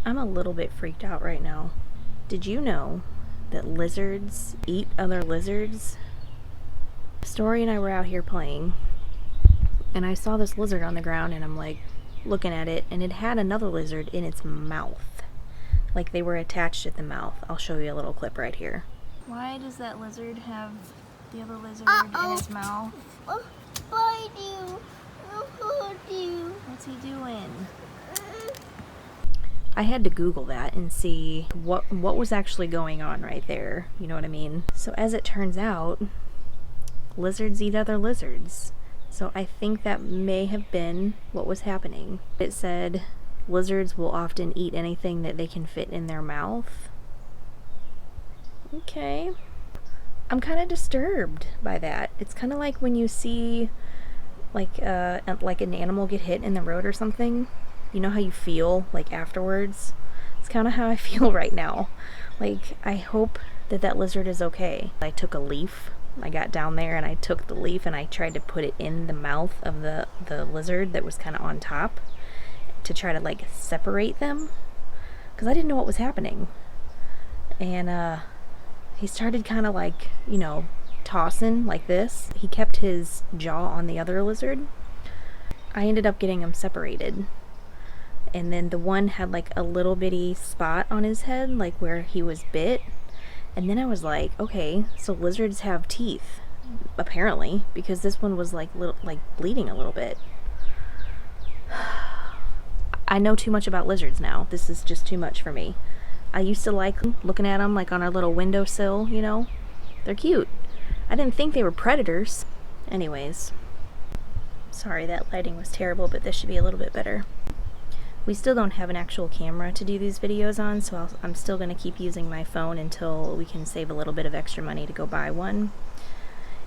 I'm a little bit freaked out right now. Did you know that lizards eat other lizards? Story and I were out here playing, and I saw this lizard on the ground, and I'm like looking at it, and it had another lizard in its mouth. Like they were attached at the mouth. I'll show you a little clip right here. Why does that lizard have the other lizard in its mouth? Bite you. I'll hurt you. What's he doing? I had to Google that and see what was actually going on right there. You know what I mean? So as it turns out, lizards eat other lizards. So I think that may have been what was happening. It said lizards will often eat anything that they can fit in their mouth. Okay. I'm kind of disturbed by that. It's kind of like when you see like an animal get hit in the road or something. You know how you feel like afterwards? It's kind of how I feel right now. Like, I hope that that lizard is okay. I took a leaf. I got down there and I took the leaf and I tried to put it in the mouth of the lizard that was kind of on top to try to like separate them, because I didn't know what was happening. And he started kind of like, you know, tossing like this. He kept his jaw on the other lizard. I ended up getting them separated. And then the one had like a little bitty spot on his head, like where he was bit. And then I was like, okay, so lizards have teeth, apparently, because this one was like bleeding a little bit. I know too much about lizards now. This is just too much for me. I used to like looking at them like on our little windowsill, you know? They're cute. I didn't think they were predators. Anyways, sorry that lighting was terrible, but this should be a little bit better. We still don't have an actual camera to do these videos on, so I'm still going to keep using my phone until we can save a little bit of extra money to go buy one.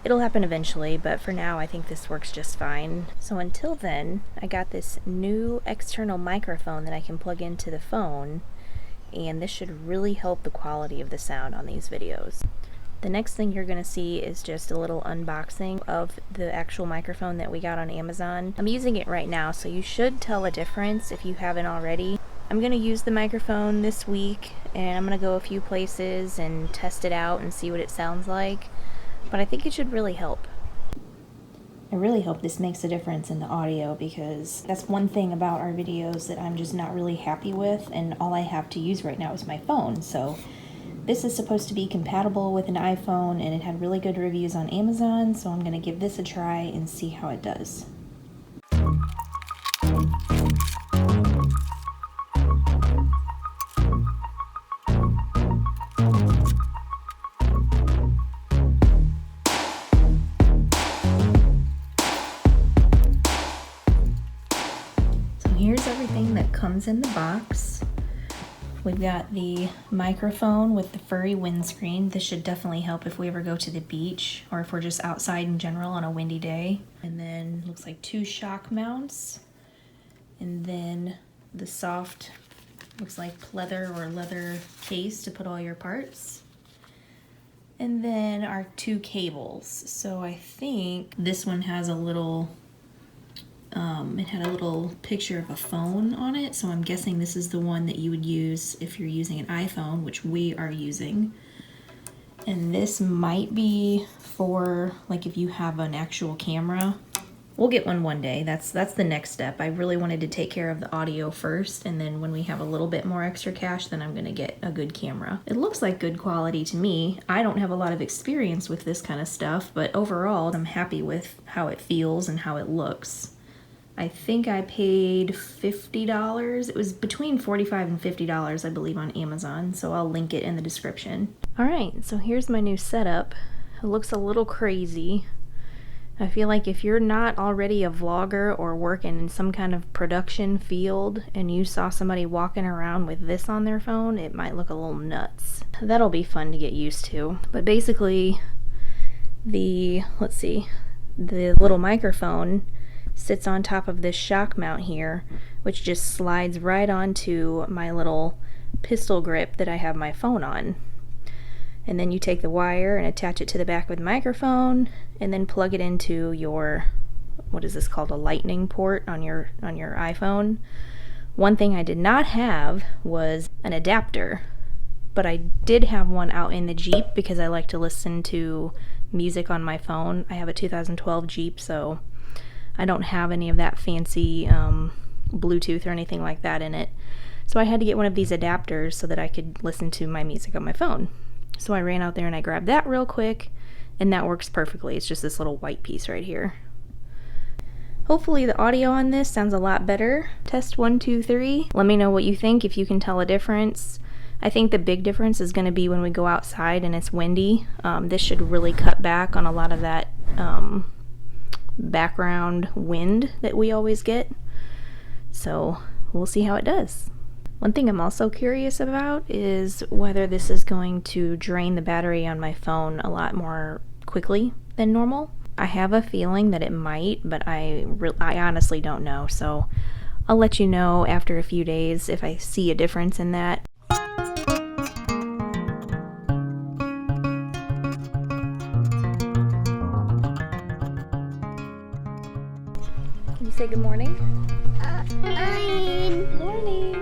It'll happen eventually, but for now I think this works just fine. So until then, I got this new external microphone that I can plug into the phone, and this should really help the quality of the sound on these videos. The next thing you're going to see is just a little unboxing of the actual microphone that we got on Amazon. I'm using it right now, so you should tell a difference if you haven't already. I'm going to use the microphone this week, and I'm going to go a few places and test it out and see what it sounds like. But I think it should really help. I really hope this makes a difference in the audio, because that's one thing about our videos that I'm just not really happy with, and all I have to use right now is my phone. So this is supposed to be compatible with an iPhone, and it had really good reviews on Amazon, so I'm going to give this a try and see how it does. So here's everything that comes in the box. We've got the microphone with the furry windscreen. This should definitely help if we ever go to the beach or if we're just outside in general on a windy day. And then looks like 2 shock mounts. And then the soft, looks like pleather or leather case to put all your parts. And then our 2 cables. So I think this one has a little it had a little picture of a phone on it, so I'm guessing this is the one that you would use if you're using an iPhone, which we are using. And this might be for like if you have an actual camera. We'll get one day. That's the next step. I really wanted to take care of the audio first, and then when we have a little bit more extra cash, then I'm gonna get a good camera. It looks like good quality to me. I don't have a lot of experience with this kind of stuff, but overall I'm happy with how it feels and how it looks. I think I paid $50. It was between $45 and $50, I believe, on Amazon, so I'll link it in the description. Alright, so here's my new setup. It looks a little crazy. I feel like if you're not already a vlogger or working in some kind of production field and you saw somebody walking around with this on their phone, it might look a little nuts. That'll be fun to get used to. But basically, the little microphone sits on top of this shock mount here, which just slides right onto my little pistol grip that I have my phone on. And then you take the wire and attach it to the back of the microphone, and then plug it into your, what is this called, a lightning port on your iPhone, One thing I did not have was an adapter, but I did have one out in the Jeep because I like to listen to music on my phone. I have a 2012 Jeep, so I don't have any of that fancy Bluetooth or anything like that in it. So I had to get one of these adapters so that I could listen to my music on my phone. So I ran out there and I grabbed that real quick, and that works perfectly. It's just this little white piece right here. Hopefully the audio on this sounds a lot better. Test 1, 2, 3. Let me know what you think, if you can tell a difference. I think the big difference is going to be when we go outside and it's windy. This should really cut back on a lot of that background wind that we always get. So we'll see how it does. One thing I'm also curious about is whether this is going to drain the battery on my phone a lot more quickly than normal. I have a feeling that it might, but I honestly don't know. So I'll let you know after a few days if I see a difference in that. Can you say good morning? Morning.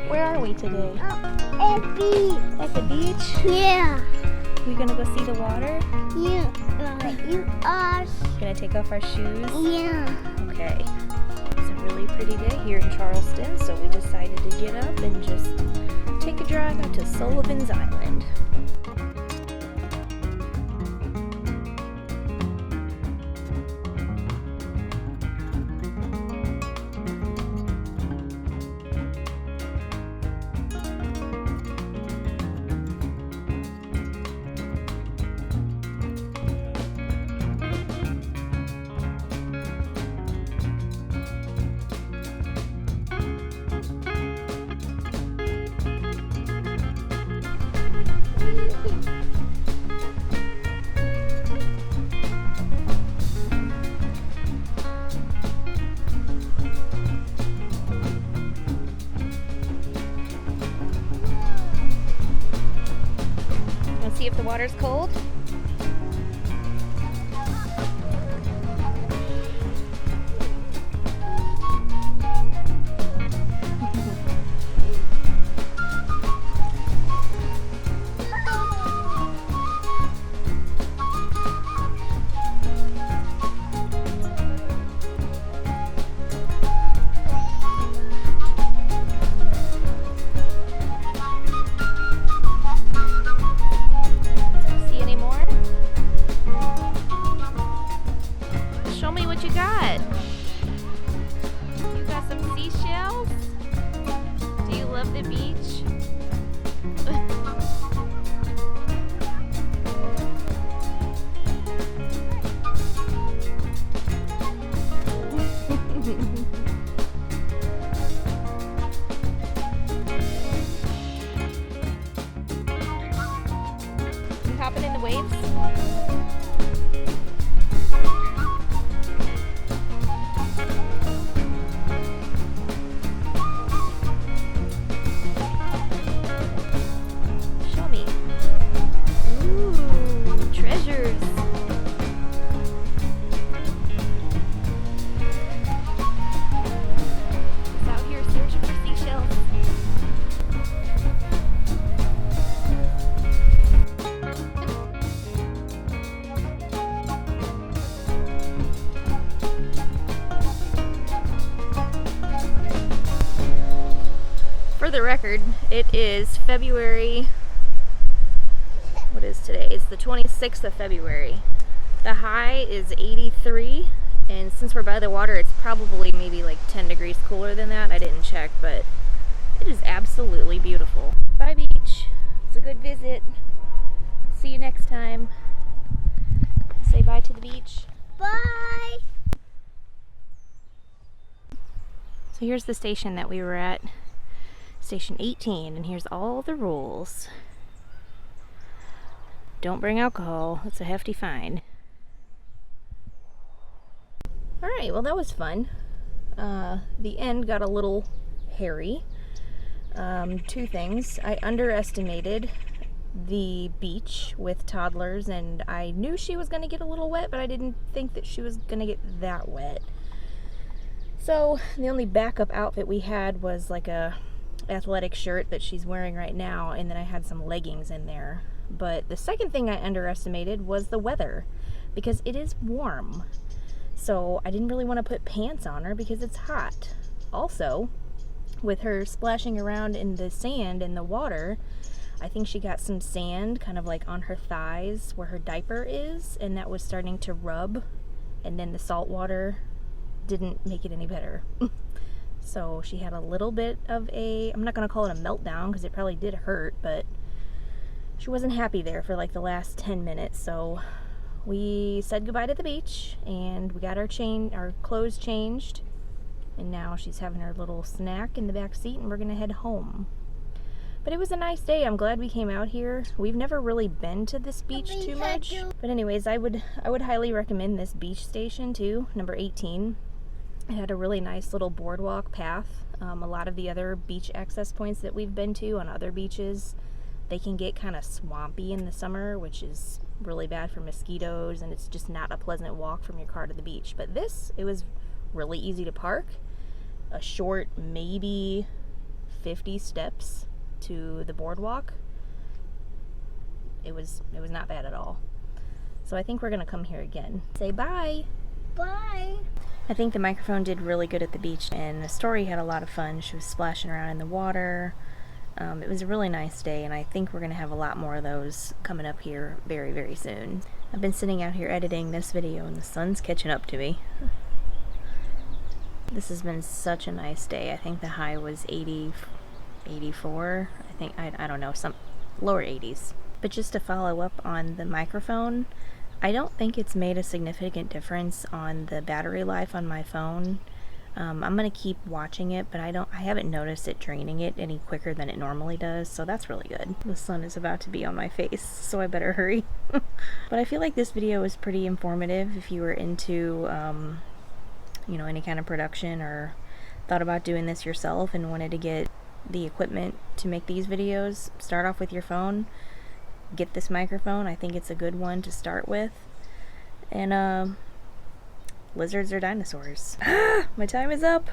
Where are we today? At beach. At the beach? Yeah. We gonna go see the water? Yeah. You are. Gonna take off our shoes? Yeah. Okay. It's a really pretty day here in Charleston, so we decided to get up and just take a drive out to Sullivan's Island. Let's see if the water's cold. Show me what you got. You got some seashells? Do you love the beach? You hopping in the waves? For the record, it is February, what is today? It's the 26th of February. The high is 83, and since we're by the water, it's probably maybe like 10 degrees cooler than that. I didn't check, but it is absolutely beautiful. Bye, beach. It's a good visit. See you next time. Say bye to the beach. Bye. So here's the station that we were at. Station 18, and here's all the rules. Don't bring alcohol. It's a hefty fine. Alright, well that was fun. The end got a little hairy. Two things. I underestimated the beach with toddlers, and I knew she was going to get a little wet, but I didn't think that she was going to get that wet. So the only backup outfit we had was like a athletic shirt that she's wearing right now, and then I had some leggings in there. But the second thing I underestimated was the weather, because it is warm. So I didn't really want to put pants on her because it's hot. Also, with her splashing around in the sand in the water, I think she got some sand kind of like on her thighs where her diaper is, and that was starting to rub, and then the salt water didn't make it any better. So she had a little bit of a, I'm not going to call it a meltdown because it probably did hurt, but she wasn't happy there for like the last 10 minutes. So we said goodbye to the beach, and we got our clothes changed, and now she's having her little snack in the back seat, and we're going to head home. But it was a nice day. I'm glad we came out here. We've never really been to this beach too much. But anyways, I would highly recommend this beach station too, number 18. It had a really nice little boardwalk path. A lot of the other beach access points that we've been to on other beaches, they can get kind of swampy in the summer, which is really bad for mosquitoes, and it's just not a pleasant walk from your car to the beach. But this, it was really easy to park. A short, maybe 50 steps to the boardwalk. It was not bad at all. So I think we're gonna come here again. Say bye. Bye. I think the microphone did really good at the beach, and the story had a lot of fun. She was splashing around in the water. It was a really nice day, and I think we're gonna have a lot more of those coming up here very, very soon. I've been sitting out here editing this video, and the sun's catching up to me. This has been such a nice day. I think the high was 84, I think, I don't know, some lower 80s. But just to follow up on the microphone, I don't think it's made a significant difference on the battery life on my phone. I'm gonna keep watching it, but I haven't noticed it draining it any quicker than it normally does, so that's really good. The sun is about to be on my face, so I better hurry. But I feel like this video is pretty informative if you were into you know, any kind of production or thought about doing this yourself and wanted to get the equipment to make these videos. Start off with your phone, get this microphone. I think it's a good one to start with. And lizards or dinosaurs. My time is up.